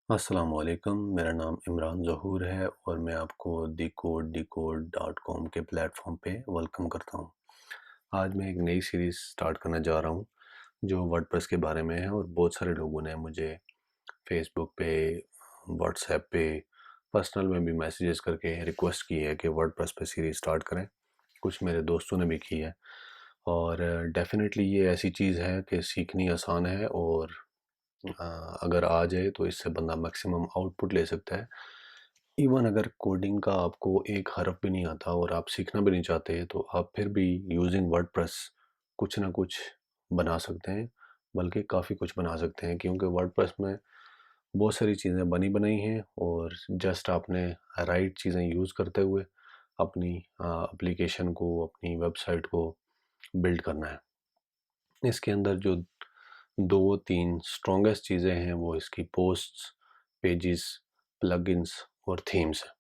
अस्सलामुअलैकुम, मेरा नाम इमरान ज़हूर है और मैं आपको decode.com के प्लेटफॉर्म पे वेलकम करता हूँ। आज मैं एक नई सीरीज़ स्टार्ट करने जा रहा हूँ जो वर्डप्रेस के बारे में है और बहुत सारे लोगों ने मुझे फेसबुक पे, व्हाट्सएप पे, पर्सनल में भी मैसेजेस करके रिक्वेस्ट की है कि वर्डप्रेस पे सीरीज़ स्टार्ट करें। कुछ मेरे दोस्तों ने भी की है और डेफ़िनेटली ये ऐसी चीज़ है कि सीखनी आसान है और अगर आ जाए तो इससे बंदा मैक्सिमम आउटपुट ले सकता है। इवन अगर कोडिंग का आपको एक हरफ भी नहीं आता और आप सीखना भी नहीं चाहते तो आप फिर भी यूजिंग वर्डप्रेस कुछ ना कुछ बना सकते हैं, बल्कि काफ़ी कुछ बना सकते हैं क्योंकि वर्डप्रेस में बहुत सारी चीज़ें बनी बनाई हैं और जस्ट आपने राइट चीज़ें यूज़ करते हुए अपनी एप्लीकेशन को, अपनी वेबसाइट को बिल्ड करना है। इसके अंदर जो 2-3 स्ट्रॉन्गेस्ट चीज़ें हैं वो इसकी पोस्ट्स, पेजेस, प्लगइन्स और थीम्स हैं।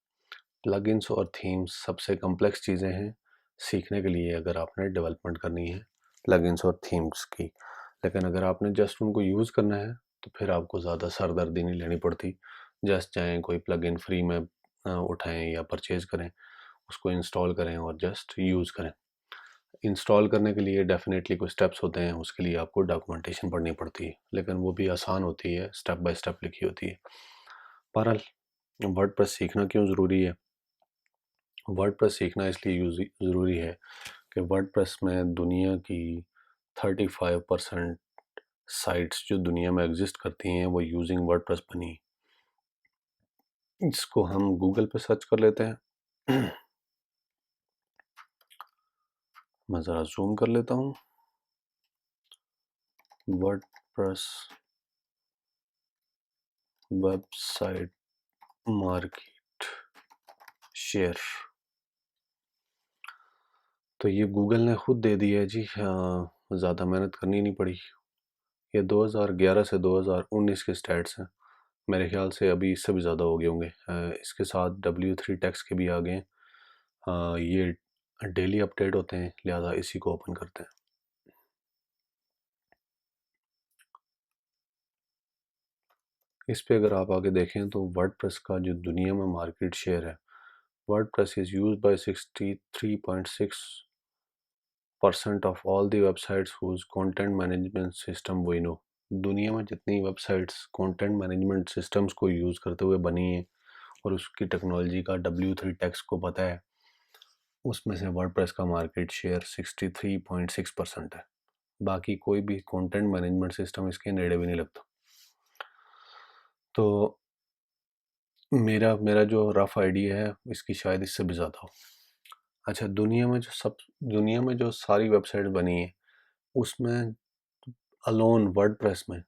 प्लगइन्स और थीम्स सबसे कॉम्प्लेक्स चीज़ें हैं सीखने के लिए अगर आपने डेवलपमेंट करनी है प्लगइन्स और थीम्स की। लेकिन अगर आपने जस्ट उनको यूज़ करना है तो फिर आपको ज़्यादा सरदर्दी नहीं लेनी पड़ती। जस्ट चाहें कोई प्लगइन फ्री में उठाएँ या परचेज़ करें, उसको इंस्टॉल करें और जस्ट यूज़ करें। इंस्टॉल करने के लिए डेफ़िनेटली कुछ स्टेप्स होते हैं, उसके लिए आपको डॉक्यूमेंटेशन पढ़नी पड़ती है, लेकिन वो भी आसान होती है, स्टेप बाय स्टेप लिखी होती है। बहरहाल वर्डप्रेस सीखना क्यों ज़रूरी है? वर्डप्रेस सीखना इसलिए ज़रूरी है कि वर्डप्रेस में दुनिया की 35% साइट्स जो दुनिया में एग्जिस्ट करती हैं वो यूजिंग वर्डप्रेस बनी हैं। इसको हम गूगल पे सर्च कर लेते हैं। मैं ज़रा ज़ूम कर लेता हूँ। वर्डप्रेस वेबसाइट मार्केट शेयर, तो ये गूगल ने खुद दे दिया है जी। ज़्यादा मेहनत करनी नहीं पड़ी। ये 2011 से 2019 के स्टैट्स हैं। मेरे ख्याल से अभी इससे भी ज़्यादा हो गए होंगे। इसके साथ W3 टैक्स के भी आ गए हैं। ये डेली अपडेट होते हैं, लिहाजा इसी को ओपन करते हैं। इस पे अगर आप आगे देखें तो वर्डप्रेस का जो दुनिया में मार्केट शेयर है, WordPress is used by 63.6% of all the websites whose content management system we know. दुनिया में जितनी वेबसाइट्स कंटेंट मैनेजमेंट सिस्टम्स को यूज़ करते हुए बनी हैं और उसकी टेक्नोलॉजी का W3 टैक्स को पता है, उसमें से वर्डप्रेस का मार्केट शेयर 63.6% है। बाकी कोई भी कंटेंट मैनेजमेंट सिस्टम इसके नेड़े भी नहीं लगता। तो मेरा मेरा जो रफ़ आइडिया है इसकी शायद इससे भी ज़्यादा हो। अच्छा, दुनिया में जो सारी वेबसाइट बनी है उसमें अलोन वर्डप्रेस में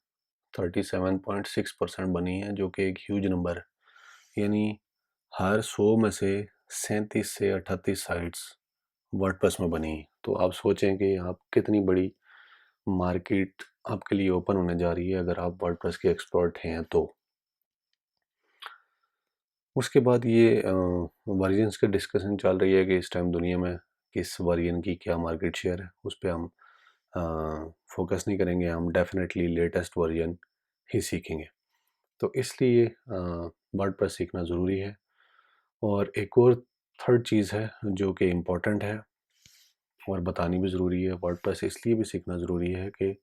37.6% बनी है, जो कि एक ह्यूज नंबर है। यानी हर 100 में से 37 से 38 साइट्स वर्डप्रेस में बनी हैं। तो आप सोचें कि आप कितनी बड़ी मार्केट आपके लिए ओपन होने जा रही है अगर आप वर्डप्रेस के एक्सपर्ट हैं तो। उसके बाद ये वर्जन्स की डिस्कशन चल रही है कि इस टाइम दुनिया में किस वर्जन की क्या मार्केट शेयर है, उस पे हम फोकस नहीं करेंगे। हम डेफिनेटली लेटेस्ट वर्जन ही सीखेंगे। तो इसलिए वर्डप्रेस सीखना ज़रूरी है। और एक और थर्ड चीज़ है जो कि इम्पोर्टेंट है और बतानी भी ज़रूरी है। वर्डप्रेस इसलिए भी सीखना ज़रूरी है कि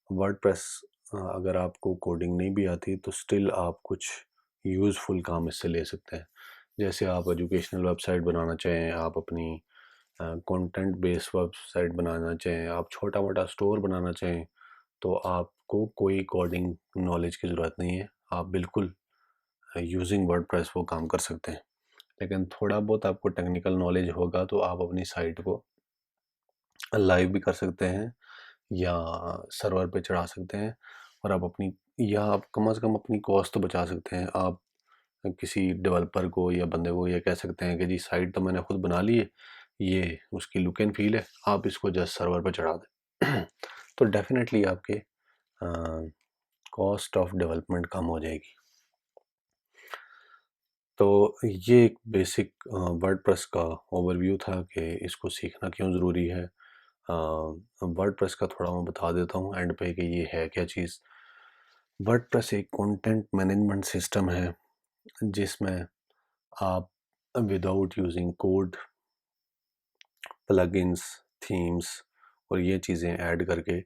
वर्डप्रेस अगर आपको कोडिंग नहीं भी आती तो स्टिल आप कुछ यूज़फुल काम इससे ले सकते हैं। जैसे आप एजुकेशनल वेबसाइट बनाना चाहें, आप अपनी कंटेंट बेस्ड वेबसाइट बनाना चाहें, आप छोटा मोटा स्टोर बनाना चाहें, तो आपको कोई कोडिंग नॉलेज की ज़रूरत नहीं है। आप बिल्कुल यूजिंग वर्डप्रेस वो काम कर सकते हैं। लेकिन थोड़ा बहुत आपको टेक्निकल नॉलेज होगा तो आप अपनी साइट को लाइव भी कर सकते हैं या सर्वर पे चढ़ा सकते हैं और आप अपनी, या आप कम से कम अपनी कॉस्ट तो बचा सकते हैं। आप किसी डेवलपर को या बंदे को ये कह सकते हैं कि जी साइट तो मैंने खुद बना ली है, ये उसकी लुक एंड फील है, आप इसको जस्ट सर्वर पे चढ़ा दें। तो डेफिनेटली आपके कॉस्ट ऑफ डेवलपमेंट कम हो जाएगी। तो ये एक बेसिक वर्डप्रेस का ओवरव्यू था कि इसको सीखना क्यों ज़रूरी है। वर्डप्रेस का थोड़ा मैं बता देता हूँ एंड पे कि ये है क्या चीज़। वर्डप्रेस एक कंटेंट मैनेजमेंट सिस्टम है जिसमें आप without using code, plugins, themes और ये चीज़ें ऐड करके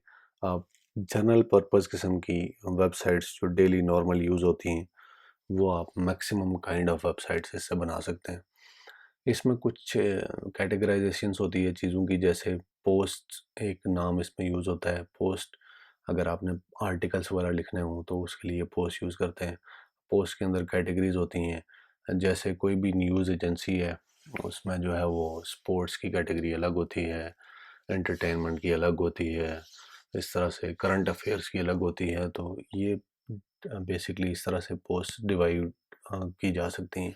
आप जनरल पर्पस किस्म की वेबसाइट्स जो डेली नॉर्मल यूज़ होती हैं वो आप मैक्सिमम काइंड ऑफ वेबसाइट्स इससे बना सकते हैं। इसमें कुछ कैटेगराइजेशंस होती है चीज़ों की, जैसे पोस्ट एक नाम इसमें यूज़ होता है। पोस्ट, अगर आपने आर्टिकल्स वगैरह लिखने हों तो उसके लिए पोस्ट यूज़ करते हैं। पोस्ट के अंदर कैटेगरीज होती हैं, जैसे कोई भी न्यूज़ एजेंसी है उसमें जो है वो स्पोर्ट्स की कैटेगरी अलग होती है, एंटरटेनमेंट की अलग होती है, इस तरह से करंट अफेयर्स की अलग होती है। तो ये बेसिकली इस तरह से पोस्ट डिवाइड की जा सकती हैं।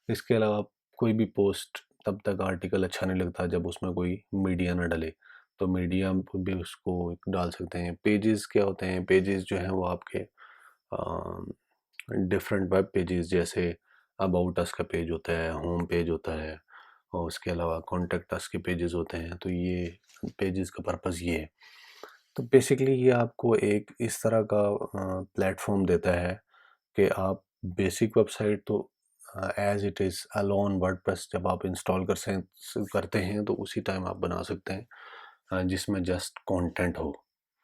इसके अलावा कोई भी पोस्ट तब तक आर्टिकल अच्छा नहीं लगता जब उसमें कोई मीडिया ना डले, तो मीडिया भी उसको डाल सकते हैं। पेजेस क्या होते हैं? पेजेस जो हैं वो आपके डिफरेंट वेब पेजेस, जैसे अबाउट अस का पेज होता है, होम पेज होता है और उसके अलावा कॉन्टेक्ट अस के पेजेस होते हैं। तो ये पेजेस का पर्पज़ ये है। तो बेसिकली ये आपको एक इस तरह का प्लेटफॉर्म देता है कि आप बेसिक वेबसाइट तो as it is alone WordPress जब आप इंस्टॉल करते हैं तो उसी टाइम आप बना सकते हैं, जिसमें जस्ट कंटेंट हो।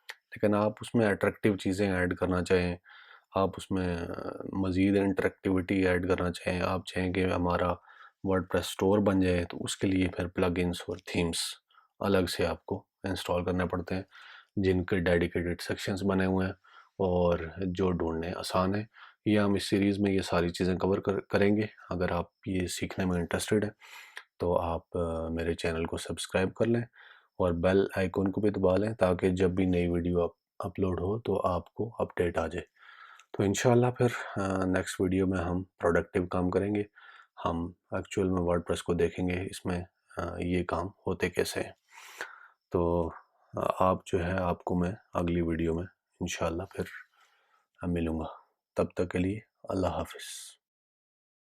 लेकिन आप उसमें अट्रैक्टिव चीज़ें ऐड करना चाहें, आप उसमें मज़ीद इंटरेक्टिविटी ऐड करना चाहें, आप चाहें कि हमारा वर्डप्रेस स्टोर बन जाए, तो उसके लिए फिर प्लगइन्स और थीम्स अलग से आपको इंस्टॉल करने पड़ते हैं, जिनके डेडिकेटेड सेक्शंस बने हुए हैं और जो ढूंढने आसान है। ये हम इस सीरीज़ में ये सारी चीज़ें करेंगे। अगर आप ये सीखने में इंटरेस्टेड हैं तो आप मेरे चैनल को सब्सक्राइब कर लें और बेल आइकन को भी दबा लें, ताकि जब भी नई वीडियो अपलोड हो तो आपको अपडेट आ जाए। तो इंशाल्लाह फिर नेक्स्ट वीडियो में हम प्रोडक्टिव काम करेंगे। हम एक्चुअल में वर्डप्रेस को देखेंगे, इसमें ये काम होते कैसे हैं। तो आप जो है आपको मैं अगली वीडियो में इंशाल्लाह फिर मिलूँगा। तब तक के लिए अल्लाह हाफ़िज़।